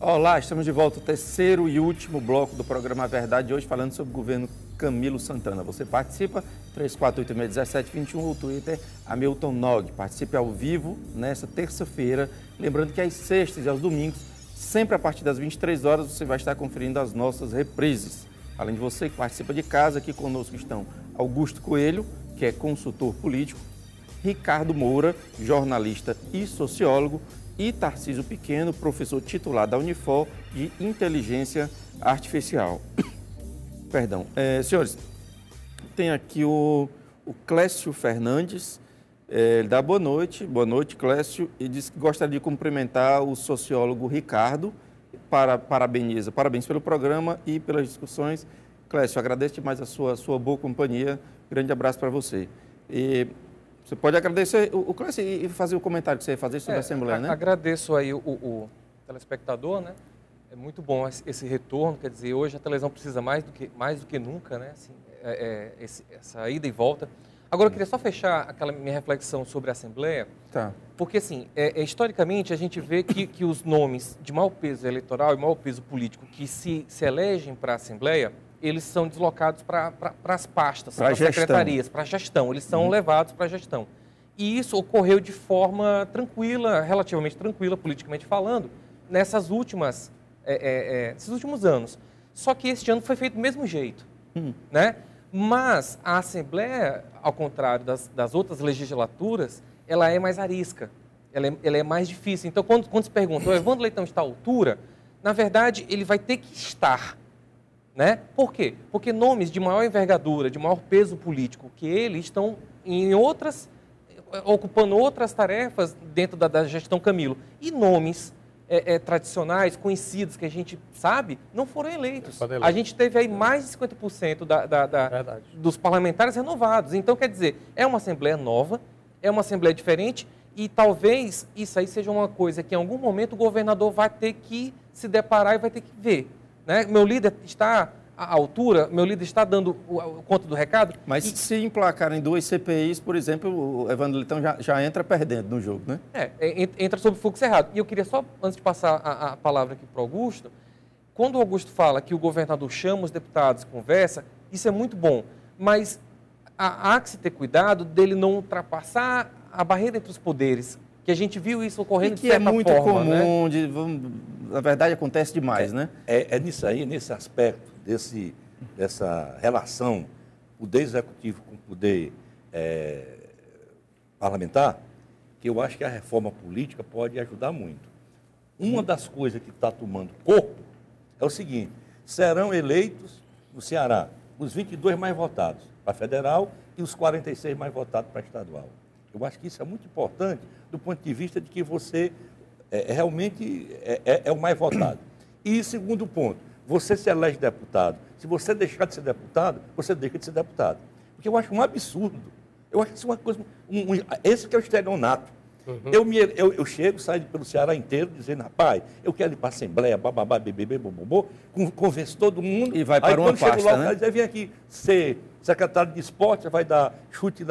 Olá, estamos de volta ao terceiro e último bloco do programa Verdade, hoje falando sobre o governo Camilo Santana. Você participa, 3486-1721 ou Twitter Hamilton Nog. Participe ao vivo nesta terça-feira. Lembrando que às sextas e aos domingos, sempre a partir das 23 horas, você vai estar conferindo as nossas reprises. Além de você que participa de casa, aqui conosco estão Augusto Coelho, que é consultor político, Ricardo Moura, jornalista e sociólogo, e Tarcísio Pequeno, professor titular da Unifor de Inteligência Artificial. Perdão. Senhores, tem aqui o Clécio Fernandes, ele dá boa noite, Clécio, e diz que gostaria de cumprimentar o sociólogo Ricardo, parabéns pelo programa e pelas discussões. Clécio, agradeço demais a sua boa companhia, grande abraço para você. E você pode agradecer o Clécio e fazer o comentário que você ia fazer sobre a Assembleia, né? Agradeço aí o telespectador, né? É muito bom esse retorno, quer dizer, hoje a televisão precisa mais do que nunca, né? Assim, essa ida e volta. Agora, eu queria só fechar aquela minha reflexão sobre a Assembleia, porque, assim, historicamente, a gente vê que os nomes de maior peso eleitoral e maior peso político que se elegem para a Assembleia, eles são deslocados para as pastas, para as secretarias, para a gestão, eles são levados para a gestão. E isso ocorreu de forma tranquila, relativamente tranquila, politicamente falando, nesses últimos anos. Só que este ano foi feito do mesmo jeito, né? Mas a Assembleia, ao contrário das outras legislaturas, ela é mais arisca, ela é mais difícil. Então, quando se pergunta, o Evandro Leitão está à altura, na verdade, ele vai ter que estar, né? Por quê? Porque nomes de maior envergadura, de maior peso político que ele, estão ocupando outras tarefas dentro da gestão Camilo. E nomes tradicionais, conhecidos, que a gente sabe, não foram eleitos. A gente teve aí mais de 50% dos parlamentares renovados. Então, quer dizer, é uma Assembleia nova, é uma Assembleia diferente e talvez isso aí seja uma coisa que em algum momento o governador vai ter que se deparar e vai ter que ver, né? Meu líder está à altura, meu líder está dando conta do recado. Mas se emplacarem 2 CPIs, por exemplo, o Evandro Leitão já entra perdendo no jogo, né? Entra sob fluxo errado. E eu queria só, antes de passar a palavra aqui para o Augusto, quando o Augusto fala que o governador chama os deputados, conversa, isso é muito bom, mas há que se ter cuidado dele não ultrapassar a barreira entre os poderes, que a gente viu isso ocorrendo de certa forma. Que é muito comum, né? Na verdade acontece demais, né? É nisso aí, nesse aspecto, dessa relação poder executivo com o poder parlamentar, que eu acho que a reforma política pode ajudar muito. Uma das coisas que está tomando corpo é o seguinte: serão eleitos no Ceará os 22 mais votados para federal e os 46 mais votados para estadual. Eu acho que isso é muito importante do ponto de vista de que você realmente é o mais votado. E segundo ponto, você se elege deputado. Se você deixar de ser deputado, você deixa de ser deputado. Porque eu acho um absurdo. Eu acho que isso é uma coisa... esse que é o estelionato. Eu chego, saio pelo Ceará inteiro, dizendo, rapaz, eu quero ir para a Assembleia, bababá, bebê, bobobô, convenço todo mundo. E vai para uma pasta, chego lá, né? O cara diz, vem aqui ser secretário de esporte, vai dar chute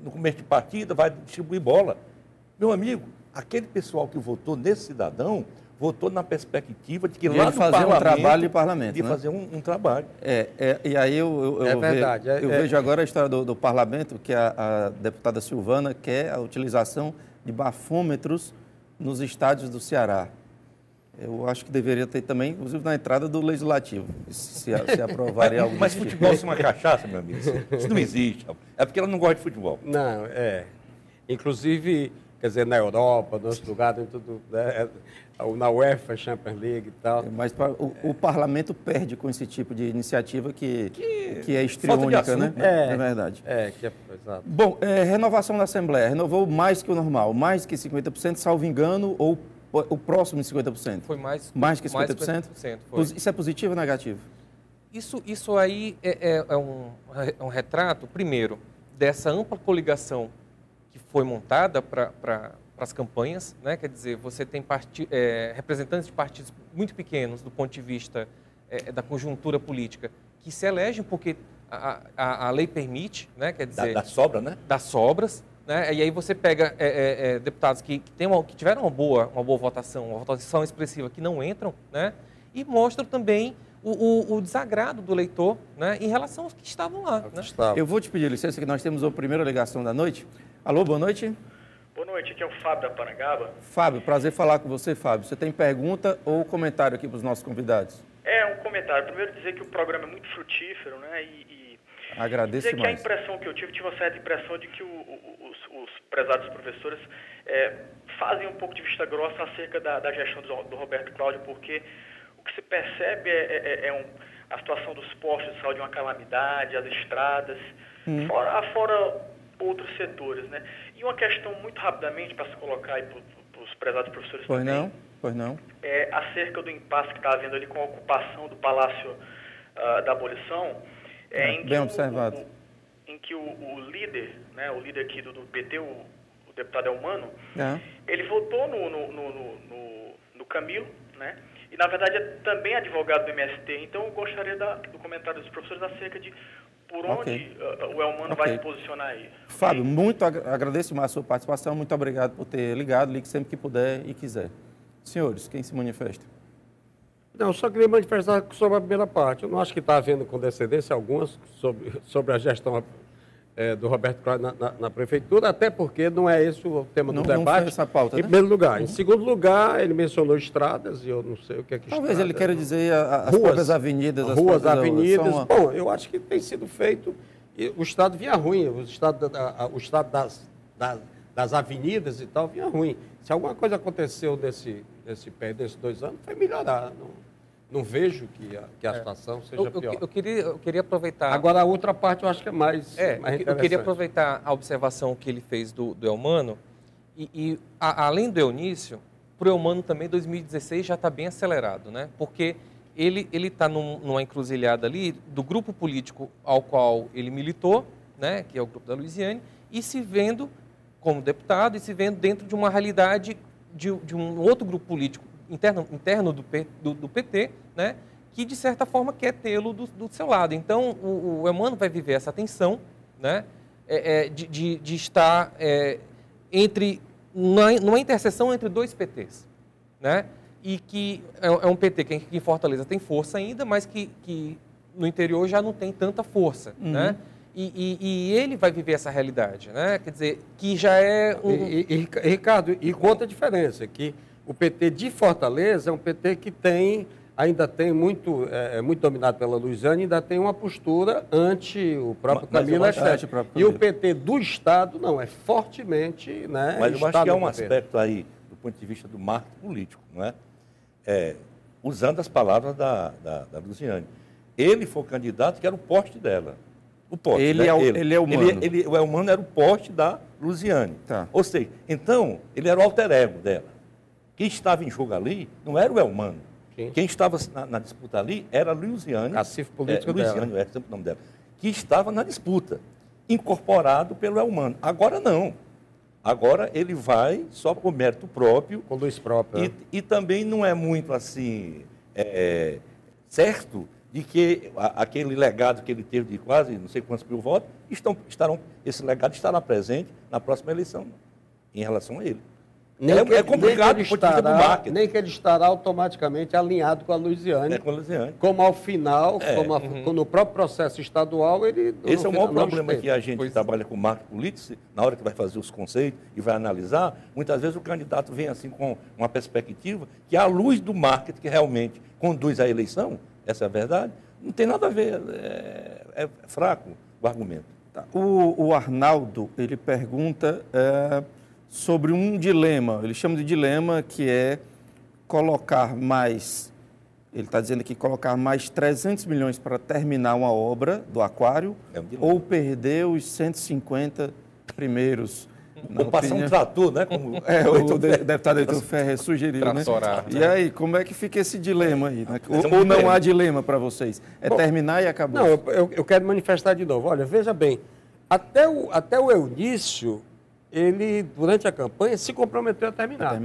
no começo de partida, vai distribuir bola. Meu amigo, aquele pessoal que votou nesse cidadão, votou na perspectiva de que lá no fazer um trabalho de parlamento. De fazer um trabalho. E aí eu vejo agora a história do parlamento, que a deputada Silvana quer a utilização de bafômetros nos estádios do Ceará. Eu acho que deveria ter também, inclusive na entrada do Legislativo, se aprovarem algo. Mas futebol é uma cachaça, meu amigo. Isso não existe. É porque ela não gosta de futebol. Não, inclusive, quer dizer, na Europa, nos outros lugares, tudo, né, na UEFA, Champions League e tal. Mas o parlamento perde com esse tipo de iniciativa que é histriônica, né? É verdade. Exato. Bom, renovação da Assembleia. Renovou mais que o normal, mais que 50%, salvo engano, ou o próximo de 50%? Foi mais que 50%? Foi. Isso é positivo ou negativo? Isso aí é um retrato, primeiro, dessa ampla coligação que foi montada para as campanhas, né? Quer dizer, você tem representantes de partidos muito pequenos do ponto de vista da conjuntura política que se elegem porque a lei permite, né? Quer dizer, da sobra, né? Das sobras. Né? E aí você pega deputados que tiveram uma boa votação, uma votação expressiva, que não entram, né? E mostram também o desagrado do eleitor, né? Em relação aos que estavam lá. Né? Eu vou te pedir licença, que nós temos a primeira ligação da noite. Alô, boa noite. Boa noite, aqui é o Fábio da Parangaba. Fábio, prazer falar com você, Fábio. Você tem pergunta ou comentário aqui para os nossos convidados? Um comentário. Primeiro dizer que o programa é muito frutífero, né? Agradeço dizer demais. Que a impressão que eu tive uma certa impressão de que os prezados professores fazem um pouco de vista grossa acerca da gestão do Roberto Cláudio, porque o que se percebe a situação dos postos de saúde, uma calamidade, as estradas, fora outros setores, né? E uma questão muito rapidamente para se colocar aí para os prezados professores também. Pois não. Acerca do impasse que está havendo ali com a ocupação do Palácio da Abolição. Bem observado. Em que o líder, né, o líder aqui do PT, o deputado Elmano, ele votou no Camilo, né? E na verdade é também advogado do MST. Então eu gostaria do comentário dos professores acerca de por onde o Elmano vai se posicionar aí. Fábio, muito agradeço mais a sua participação, muito obrigado por ter ligado, ligue sempre que puder e quiser. Senhores, quem se manifesta? Não, só queria manifestar sobre a primeira parte. Eu não acho que está havendo condescendência alguma sobre a gestão do Roberto Cláudio na prefeitura, até porque não é esse o tema do debate. Não foi essa pauta, em primeiro lugar. Em segundo lugar, ele mencionou estradas, e eu não sei o que é que talvez ele queira dizer as próprias avenidas. Ruas, avenidas. Bom, eu acho que tem sido feito. O Estado vinha ruim, o Estado das avenidas e tal vinha ruim. Se alguma coisa aconteceu nesses 2 anos, foi melhorar. Não vejo que a situação seja pior. Eu queria aproveitar... Agora, a outra parte eu acho que é mais eu queria aproveitar a observação que ele fez do Elmano além do Eunício, para o Elmano também 2016 já está bem acelerado, né? Porque ele está numa encruzilhada ali do grupo político ao qual ele militou, né? Que é o grupo da Luiziane, e se vendo como deputado e se vendo dentro de uma realidade de um outro grupo político interno do PT, né, que, de certa forma, quer tê-lo do seu lado. Então, o Elmano vai viver essa tensão, né, de estar numa interseção entre dois PTs, né, e que é um PT que em Fortaleza tem força ainda, mas que no interior já não tem tanta força, né? E ele vai viver essa realidade, né? Quer dizer, que já é Ricardo, e conta a diferença, que o PT de Fortaleza é um PT que ainda tem muito dominado pela Luiziane, ainda tem uma postura ante o próprio Camilo Esteve. E o PT do Estado, não, é fortemente... Né, mas eu acho que é um aspecto aí, do ponto de vista do marketing político, não é? Usando as palavras da Luiziane. Ele foi o candidato que era o poste dela. O poste, ele é o Elmano. O Elmano era o poste da Luiziane. Tá. Ou seja, então, ele era o alter ego dela. Quem estava em jogo ali não era o Elmano. Quem estava na disputa ali era a Luiziane. Cacife político dela. Luiziane, é sempre o nome dela. Que estava na disputa, incorporado pelo Elmano. Agora não. Agora ele vai só por mérito próprio. Com luz própria. E também não é muito assim certo de que aquele legado que ele teve de quase não sei quantos mil votos, esse legado estará presente na próxima eleição, em relação a ele. É complicado do ponto de vista do marketing. Nem que ele estará automaticamente alinhado com a Luiziane. Com a Luiziane. Como ao final, como no próprio processo estadual, ele... Esse é o maior problema que a gente trabalha com marketing político, na hora que vai fazer os conceitos e vai analisar, muitas vezes o candidato vem assim com uma perspectiva que, à luz do marketing que realmente conduz à eleição, essa é a verdade, não tem nada a ver, é fraco o argumento. Tá. O Arnaldo, ele pergunta sobre um dilema, ele chama de dilema, que é colocar mais, ele está dizendo aqui, colocar mais 300 milhões para terminar uma obra do aquário, ou perder os 150 primeiros. Ou passar um trator, né? Como o deputado Heitor Ferrer sugeriu, né? E aí, como é que fica esse dilema aí? Né? Ou não há dilema para vocês? Bom, terminar e acabou? Não, eu quero manifestar de novo. Olha, veja bem, até o Eunício, ele, durante a campanha, se comprometeu a terminar.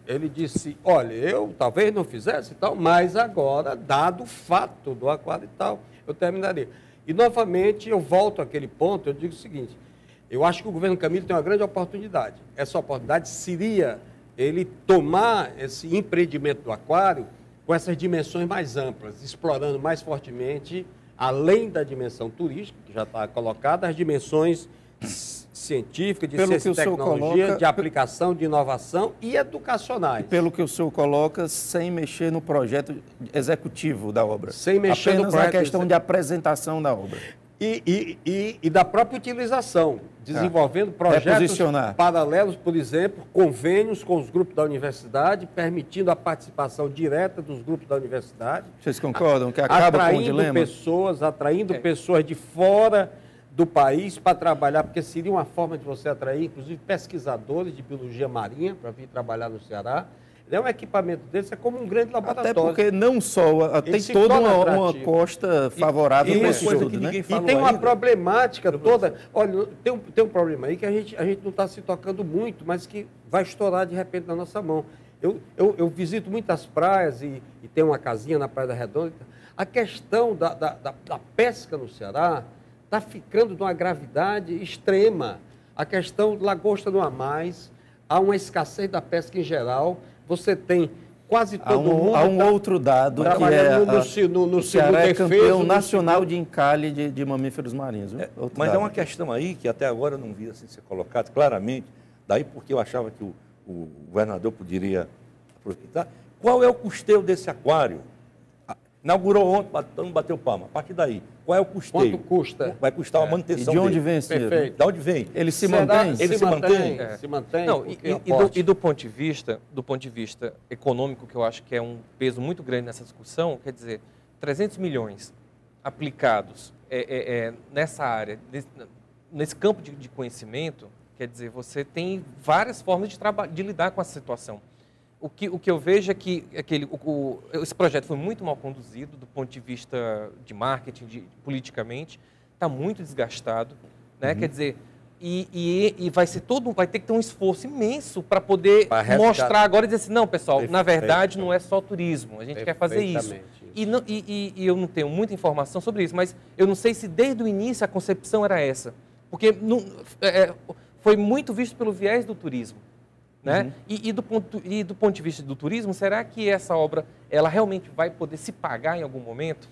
Ele disse, olha, eu talvez não fizesse e tal, mas agora, dado o fato do aquário e tal, eu terminaria. E, novamente, eu volto àquele ponto, eu digo o seguinte, eu acho que o governo Camilo tem uma grande oportunidade. Essa oportunidade seria ele tomar esse empreendimento do aquário com essas dimensões mais amplas, explorando mais fortemente, além da dimensão turística, que já está colocada, as dimensões científicas, de ciência e tecnologia, de aplicação, de inovação e educacionais. Pelo que o senhor coloca, sem mexer no projeto executivo da obra. Sem mexer no projeto. Apenas na questão de apresentação da obra. E da própria utilização, desenvolvendo projetos paralelos, por exemplo, convênios com os grupos da universidade, permitindo a participação direta dos grupos da universidade. Vocês concordam que acaba com o dilema? Atraindo pessoas de fora do país para trabalhar, porque seria uma forma de você atrair, inclusive, pesquisadores de biologia marinha para vir trabalhar no Ceará. Um equipamento desse é como um grande laboratório. Até porque não só, tem toda uma costa favorável para esse estudo, né? E tem uma problemática toda. Olha, tem um problema aí que a gente não está se tocando muito, mas que vai estourar de repente na nossa mão. Eu visito muitas praias e tem uma casinha na Praia da Redonda. A questão da pesca no Ceará está ficando de uma gravidade extrema. A questão de lagosta não há mais, há uma escassez da pesca em geral. Você tem quase todo mundo... Há um outro dado que o Ceará é campeão nacional de encalhe de mamíferos marinhos. Mas é uma questão aí que até agora eu não vi assim, ser colocado claramente, daí porque eu achava que o governador poderia aproveitar. Qual é o custeio desse aquário? Inaugurou ontem, todo mundo bateu palma. A partir daí, qual é o custeio? Quanto custa? Vai custar a manutenção dele. E de onde vem esse dinheiro? De onde vem? Ele se mantém? Ele se mantém. Não, e do ponto de vista econômico, que eu acho que é um peso muito grande nessa discussão, quer dizer, 300 milhões aplicados nessa área, nesse campo de conhecimento, quer dizer, você tem várias formas de lidar com essa situação. O que eu vejo é que esse projeto foi muito mal conduzido do ponto de vista de marketing, politicamente, está muito desgastado, né? Quer dizer, e vai ter que ter um esforço imenso para poder mostrar agora e dizer assim, não, pessoal, na verdade não é só turismo, a gente quer fazer isso. E eu não tenho muita informação sobre isso, mas eu não sei se desde o início a concepção era essa. Porque foi muito visto pelo viés do turismo. Né? E do ponto de vista do turismo, será que essa obra ela realmente vai poder se pagar em algum momento?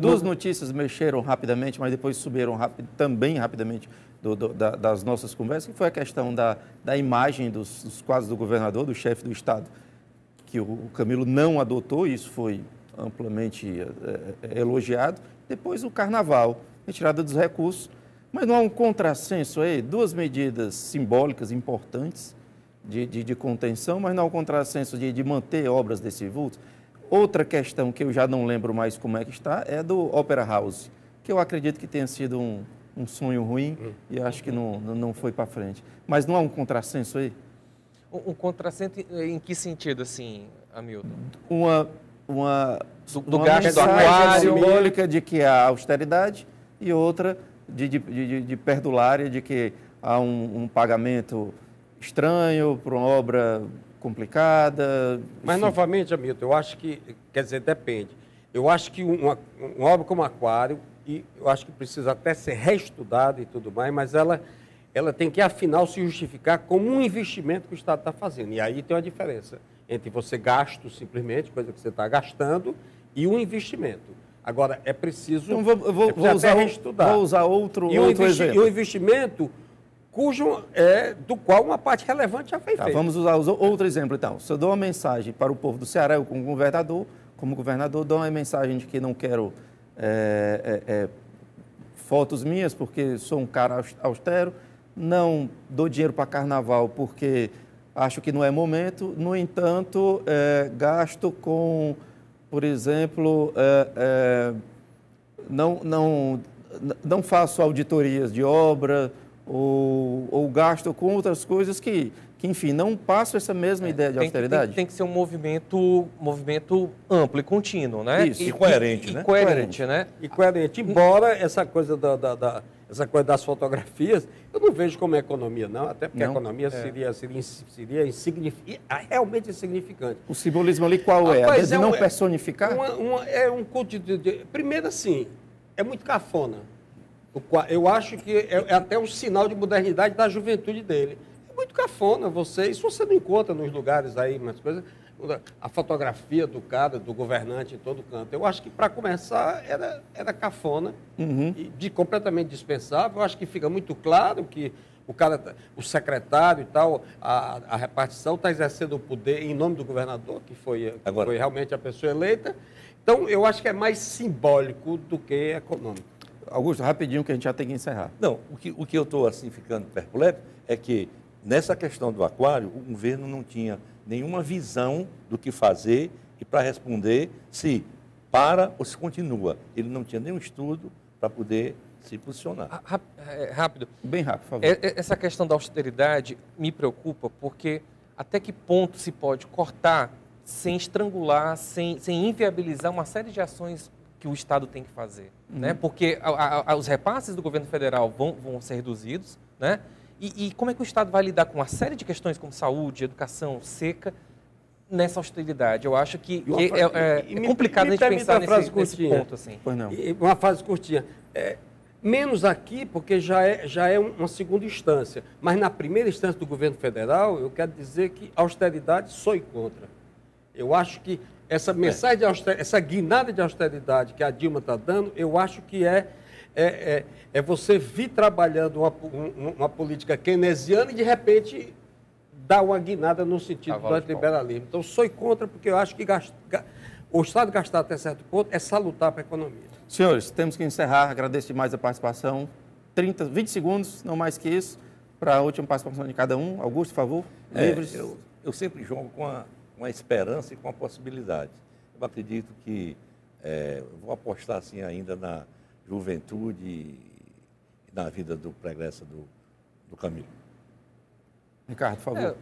Duas notícias mexeram rapidamente, mas depois subiram também rapidamente das nossas conversas, que foi a questão da imagem dos quadros do governador, do chefe do Estado, que o Camilo não adotou, isso foi amplamente elogiado. Depois o Carnaval, retirada dos recursos. Mas não há um contrassenso aí? Duas medidas simbólicas importantes de contenção, mas não há um contrassenso de manter obras desse vulto. Outra questão que eu já não lembro mais como é que está é do Opera House, que eu acredito que tenha sido um sonho ruim e acho que não foi para frente. Mas não há um contrassenso aí? Um contrassenso em que sentido, assim, Hamilton? Uma gasto do aquário simbólica de que há austeridade e outra de perdulária, de que há um pagamento estranho para uma obra complicada. Mas, enfim. Novamente, Hamilton, eu acho que, quer dizer, depende. Eu acho que uma obra como Aquário, e eu acho que precisa até ser reestudada e tudo mais, mas ela tem que, afinal, se justificar como um investimento que o Estado está fazendo. E aí tem uma diferença entre você gasto, simplesmente, coisa que você está gastando, e um investimento. Agora, é preciso, então, vou usar outro exemplo. E o investimento do qual uma parte relevante já foi feita. Vamos usar outro exemplo, então. Se eu dou uma mensagem para o povo do Ceará, eu como governador, dou uma mensagem de que não quero fotos minhas, porque sou um cara austero, não dou dinheiro para carnaval, porque acho que não é momento, no entanto, gasto com, por exemplo, não faço auditorias de obra, ou gasto com outras coisas que, enfim, não passam essa mesma ideia de austeridade? Tem que ser um movimento amplo e contínuo, né? Isso, e coerente, né? Coerente, né? E coerente. Embora essa coisa das fotografias, eu não vejo como economia, não, até porque a economia seria realmente insignificante. O simbolismo ali qual é? Rapaz, de não personificar? Primeiro, assim, é muito cafona. Eu acho que é até um sinal de modernidade da juventude dele. É muito cafona isso você não encontra nos lugares aí, umas coisas, a fotografia do cara, do governante em todo canto. Eu acho que, para começar, era cafona, e completamente dispensável. Eu acho que fica muito claro que o secretário e tal, a repartição está exercendo o poder em nome do governador, que foi realmente a pessoa eleita. Então, eu acho que é mais simbólico do que econômico. Augusto, rapidinho que a gente já tem que encerrar. Não, o que eu estou assim ficando perplexo é que nessa questão do aquário, o governo não tinha nenhuma visão do que fazer e para responder se para ou se continua. Ele não tinha nenhum estudo para poder se posicionar. Rápido. Bem rápido, por favor. Essa questão da austeridade me preocupa porque até que ponto se pode cortar sem estrangular, sem inviabilizar uma série de ações que o Estado tem que fazer, né? Porque os repasses do governo federal vão ser reduzidos, né? E como é que o Estado vai lidar com uma série de questões como saúde, educação, seca, nessa austeridade? Eu acho que é complicado a gente pensar nesse ponto. Assim. Pois não. Uma frase curtinha. Menos aqui, porque já é uma segunda instância. Mas na primeira instância do governo federal, eu quero dizer que a austeridade sou contra. Eu acho que essa mensagem de austeridade, essa guinada de austeridade que a Dilma está dando, eu acho que é você vir trabalhando uma política keynesiana e, de repente, dar uma guinada no sentido do antiliberalismo. Então, sou contra, porque eu acho que o Estado gastar até certo ponto é salutar para a economia. Senhores, temos que encerrar. Agradeço demais a participação. 20 segundos, não mais que isso, para a última participação de cada um. Augusto, por favor. Livres. Eu sempre jogo com a esperança e com a possibilidade. Eu acredito que vou apostar assim ainda na juventude e na vida do progresso do Camilo. Ricardo, por favor.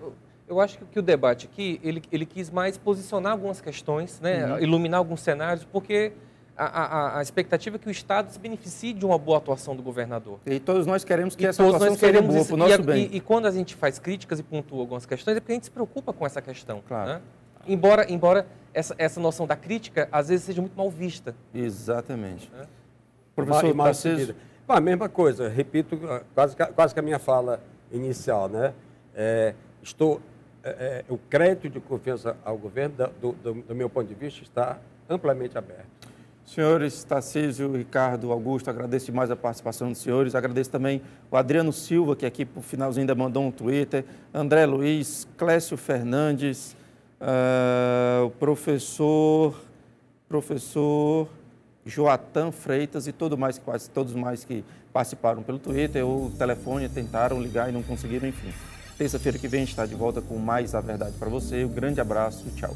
Eu acho que o debate aqui, ele quis mais posicionar algumas questões, né, iluminar alguns cenários, porque a expectativa é que o Estado se beneficie de uma boa atuação do governador. E todos nós queremos que essa atuação seja boa para o nosso bem. E quando a gente faz críticas e pontua algumas questões, é porque a gente se preocupa com essa questão. Claro. Né? Embora essa noção da crítica, às vezes, seja muito mal vista. Exatamente. Professor Tarcísio? A mesma coisa, repito quase que a minha fala inicial, né? O crédito de confiança ao governo, do meu ponto de vista, está amplamente aberto. Senhores Tarcísio, Ricardo, Augusto, agradeço demais a participação dos senhores. Agradeço também o Adriano Silva, que aqui por finalzinho ainda mandou um Twitter, André Luiz, Clécio Fernandes, o professor Joatan Freitas e quase todos mais que participaram pelo Twitter ou telefone, tentaram ligar e não conseguiram, enfim. Terça-feira que vem a gente está de volta com mais A Verdade para você. Um grande abraço e tchau.